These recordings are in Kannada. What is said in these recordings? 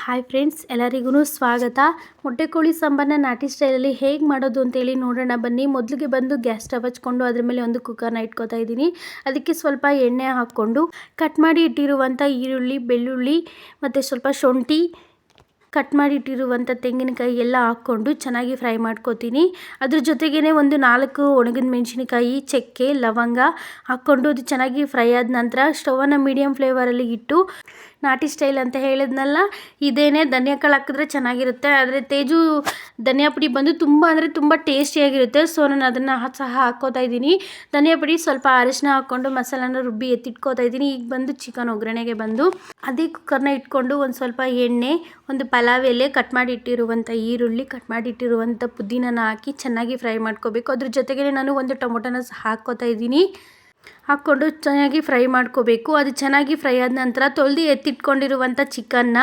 ಹಾಯ್ ಫ್ರೆಂಡ್ಸ್, ಎಲ್ಲರಿಗೂ ಸ್ವಾಗತ. ಮೊಟ್ಟೆ ಕೋಳಿ ಸಾಂಬಾರನ್ನ ನಾಟಿ ಸ್ಟೈಲಲ್ಲಿ ಹೇಗೆ ಮಾಡೋದು ಅಂತೇಳಿ ನೋಡೋಣ ಬನ್ನಿ. ಮೊದಲಿಗೆ ಬಂದು ಗ್ಯಾಸ್ ಸ್ಟವ್ ಹಚ್ಕೊಂಡು ಅದ್ರ ಮೇಲೆ ಒಂದು ಕುಕ್ಕರ್ನ ಇಟ್ಕೋತಾ ಇದ್ದೀನಿ. ಅದಕ್ಕೆ ಸ್ವಲ್ಪ ಎಣ್ಣೆ ಹಾಕ್ಕೊಂಡು ಕಟ್ ಮಾಡಿ ಇಟ್ಟಿರುವಂಥ ಈರುಳ್ಳಿ, ಬೆಳ್ಳುಳ್ಳಿ ಮತ್ತು ಸ್ವಲ್ಪ ಶುಂಠಿ, ಕಟ್ ಮಾಡಿ ಇಟ್ಟಿರುವಂಥ ತೆಂಗಿನಕಾಯಿ ಎಲ್ಲ ಹಾಕ್ಕೊಂಡು ಚೆನ್ನಾಗಿ ಫ್ರೈ ಮಾಡ್ಕೋತೀನಿ. ಅದ್ರ ಜೊತೆಗೇ ಒಂದು 4 ಒಣಗಿದ ಮೆಣಸಿನಕಾಯಿ, ಚಕ್ಕೆ, ಲವಂಗ ಹಾಕ್ಕೊಂಡು ಅದು ಚೆನ್ನಾಗಿ ಫ್ರೈ ಆದ ನಂತರ ಸ್ಟವನ್ನು ಮೀಡಿಯಮ್ ಫ್ಲೇವರಲ್ಲಿ ಇಟ್ಟು, ನಾಟಿ ಸ್ಟೈಲ್ ಅಂತ ಹೇಳಿದ್ನಲ್ಲ, ಇದೇನೇ ಧನಿಯಾ ಕಾಳು ಹಾಕಿದ್ರೆ ಚೆನ್ನಾಗಿರುತ್ತೆ. ಆದರೆ ತೇಜು ಧನಿಯಾ ಪುಡಿ ಬಂದು ತುಂಬ ಅಂದರೆ ತುಂಬ ಟೇಸ್ಟಿಯಾಗಿರುತ್ತೆ. ಸೊ ನಾನು ಅದನ್ನು ಸಹ ಹಾಕ್ಕೋತಾ ಇದ್ದೀನಿ. ಧನಿಯಾ ಪುಡಿ, ಸ್ವಲ್ಪ ಅರಿಶಿನ ಹಾಕ್ಕೊಂಡು ಮಸಾಲಾನ ರುಬ್ಬಿ ಎತ್ತಿಟ್ಕೋತಾ ಇದ್ದೀನಿ. ಈಗ ಬಂದು ಚಿಕನ್ ಒಗ್ಗರಣೆಗೆ ಬಂದು ಅದೇ ಕುಕ್ಕರ್ನ ಇಟ್ಕೊಂಡು ಒಂದು ಸ್ವಲ್ಪ ಎಣ್ಣೆ, ಒಂದು ಪಲಾವ್ ಎಲೆ, ಕಟ್ ಮಾಡಿ ಇಟ್ಟಿರುವಂಥ ಈರುಳ್ಳಿ, ಕಟ್ ಮಾಡಿ ಇಟ್ಟಿರುವಂಥ ಪುದೀನನ ಹಾಕಿ ಚೆನ್ನಾಗಿ ಫ್ರೈ ಮಾಡ್ಕೋಬೇಕು. ಅದ್ರ ಜೊತೆಗೆ ನಾನು ಒಂದು ಟೊಮೊಟೊನ ಸಹ ಹಾಕ್ಕೋತಾ ಇದ್ದೀನಿ. ಹಾಕ್ಕೊಂಡು ಚೆನ್ನಾಗಿ ಫ್ರೈ ಮಾಡ್ಕೋಬೇಕು. ಅದು ಚೆನ್ನಾಗಿ ಫ್ರೈ ಆದ ನಂತರ ತೊಳೆದು ಎತ್ತಿಟ್ಕೊಂಡಿರುವಂಥ ಚಿಕನ್ನ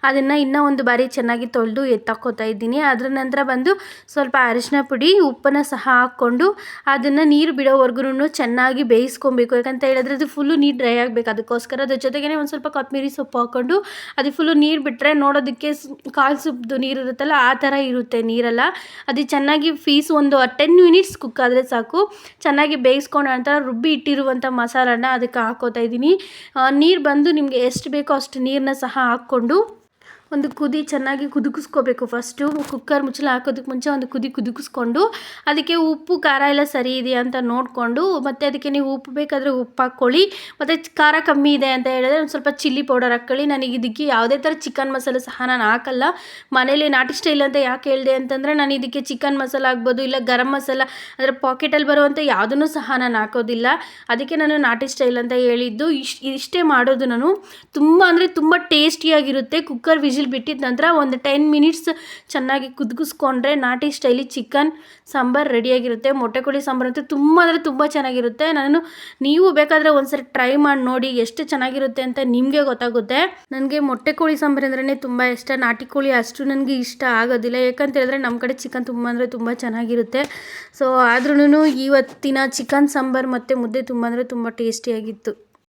ಅದನ್ನು ಇನ್ನೂ ಒಂದು ಬಾರಿ ಚೆನ್ನಾಗಿ ತೊಳೆದು ಎತ್ತಾಕೋತಾ ಇದ್ದೀನಿ. ಅದರ ನಂತರ ಬಂದು ಸ್ವಲ್ಪ ಅರಿಶಿನ ಪುಡಿ, ಉಪ್ಪನ್ನು ಸಹ ಹಾಕ್ಕೊಂಡು ಅದನ್ನು ನೀರು ಬಿಡೋವರೆಗೂ ಚೆನ್ನಾಗಿ ಬೇಯಿಸ್ಕೊಬೇಕು. ಯಾಕಂತ ಹೇಳಿದ್ರೆ ಅದು ಫುಲ್ಲು ನೀರು ಡ್ರೈ ಆಗಬೇಕು, ಅದಕ್ಕೋಸ್ಕರ. ಅದ್ರ ಜೊತೆಗೇ ಒಂದು ಸ್ವಲ್ಪ ಕೊತ್ತಂಬರಿ ಸೊಪ್ಪು ಹಾಕ್ಕೊಂಡು ಅದು ಫುಲ್ಲು ನೀರು ಬಿಟ್ಟರೆ ನೋಡೋದಕ್ಕೆ ಕಾಳು ಸೊಪ್ಪು ನೀರು ಇರುತ್ತಲ್ಲ, ಆ ಥರ ಇರುತ್ತೆ ನೀರೆಲ್ಲ. ಅದು ಚೆನ್ನಾಗಿ ಒಂದು 10 ಮಿನಿಟ್ಸ್ ಕುಕ್ ಆದರೆ ಸಾಕು. ಚೆನ್ನಾಗಿ ಬೇಯಿಸ್ಕೊಂಡ ನಂತರ ರುಬ್ಬಿ ಇಟ್ಟಿರುವಂಥ ಮಸಾಲಾನ ಅದಕ್ಕೆ ಹಾಕ್ಕೋತಾ ಇದ್ದೀನಿ. ನೀರು ಬಂದು ನಿಮಗೆ ಎಷ್ಟು ಬೇಕೋ ಅಷ್ಟು ನೀರನ್ನ ಸಹ ಹಾಕ್ಕೊಂಡು ಒಂದು ಕುದಿ ಚೆನ್ನಾಗಿ ಕುದಿಸ್ಕೋಬೇಕು. ಫಸ್ಟು ಕುಕ್ಕರ್ ಮುಚ್ಚಳ ಹಾಕೋದಕ್ಕೆ ಮುಂಚೆ ಒಂದು ಕುದಿಸ್ಕೊಂಡು ಅದಕ್ಕೆ ಉಪ್ಪು ಖಾರ ಎಲ್ಲ ಸರಿ ಇದೆಯಾ ಅಂತ ನೋಡಿಕೊಂಡು, ಮತ್ತು ಅದಕ್ಕೆ ನೀವು ಉಪ್ಪು ಬೇಕಾದರೆ ಉಪ್ಪು ಹಾಕ್ಕೊಳ್ಳಿ. ಮತ್ತು ಖಾರ ಕಮ್ಮಿ ಇದೆ ಅಂತ ಹೇಳಿದ್ರೆ ಒಂದು ಸ್ವಲ್ಪ ಚಿಲ್ಲಿ ಪೌಡರ್ ಹಾಕ್ಕೊಳ್ಳಿ. ನನಗೆ ಇದಕ್ಕೆ ಯಾವುದೇ ಥರ ಚಿಕನ್ ಮಸಾಲೆ ಸಹ ನಾನು ಹಾಕಲ್ಲ. ಮನೇಲಿ ನಾಟಿ ಸ್ಟೈಲ್ ಅಂತ ಯಾಕೆ ಹೇಳಿದೆ ಅಂತಂದರೆ, ನಾನು ಇದಕ್ಕೆ ಚಿಕನ್ ಮಸಾಲ ಆಗ್ಬೋದು, ಇಲ್ಲ ಗರಂ ಮಸಾಲ, ಅದರ ಪಾಕೆಟಲ್ಲಿ ಬರುವಂಥ ಯಾವುದನ್ನು ಸಹ ನಾನು ಹಾಕೋದಿಲ್ಲ. ಅದಕ್ಕೆ ನಾನು ನಾಟಿ ಸ್ಟೈಲ್ ಅಂತ ಹೇಳಿದ್ದು. ಇಷ್ಟೇ ಮಾಡೋದು ನಾನು. ತುಂಬ ಅಂದರೆ ತುಂಬ ಟೇಸ್ಟಿಯಾಗಿರುತ್ತೆ. ಕುಕ್ಕರ್ ವಿಜಿಲ್ ಬಿಟ್ಟಿದ ನಂತರ ಒಂದು 10 ಮಿನಿಟ್ಸ್ ಚೆನ್ನಾಗಿ ಕುದಿಸ್ಕೊಂಡ್ರೆ ನಾಟಿ ಸ್ಟೈಲಿ ಚಿಕನ್ ಸಾಂಬಾರು ರೆಡಿಯಾಗಿರುತ್ತೆ. ಮೊಟ್ಟೆ ಕೋಳಿ ಸಾಂಬಾರು ಅಂತೂ ತುಂಬ ಅಂದರೆ ತುಂಬ ಚೆನ್ನಾಗಿರುತ್ತೆ. ನೀವು ಬೇಕಾದರೆ ಒಂದ್ಸರಿ ಟ್ರೈ ಮಾಡಿ ನೋಡಿ, ಎಷ್ಟು ಚೆನ್ನಾಗಿರುತ್ತೆ ಅಂತ ನಿಮಗೆ ಗೊತ್ತಾಗುತ್ತೆ. ನನಗೆ ಮೊಟ್ಟೆ ಕೋಳಿ ಸಾಂಬಾರು ಅಂದ್ರೇ ತುಂಬ ಇಷ್ಟ. ನಾಟಿ ಕೋಳಿ ಅಷ್ಟು ನನಗೆ ಇಷ್ಟ ಆಗೋದಿಲ್ಲ. ಯಾಕಂತ ಹೇಳಿದ್ರೆ ನಮ್ಮ ಕಡೆ ಚಿಕನ್ ತುಂಬ ಅಂದರೆ ತುಂಬ ಚೆನ್ನಾಗಿರುತ್ತೆ. ಸೊ ಆದ್ರೂ ಇವತ್ತಿನ ಚಿಕನ್ ಸಾಂಬಾರು ಮತ್ತು ಮುದ್ದೆ ತುಂಬ ಅಂದರೆ ತುಂಬ ಟೇಸ್ಟಿಯಾಗಿತ್ತು.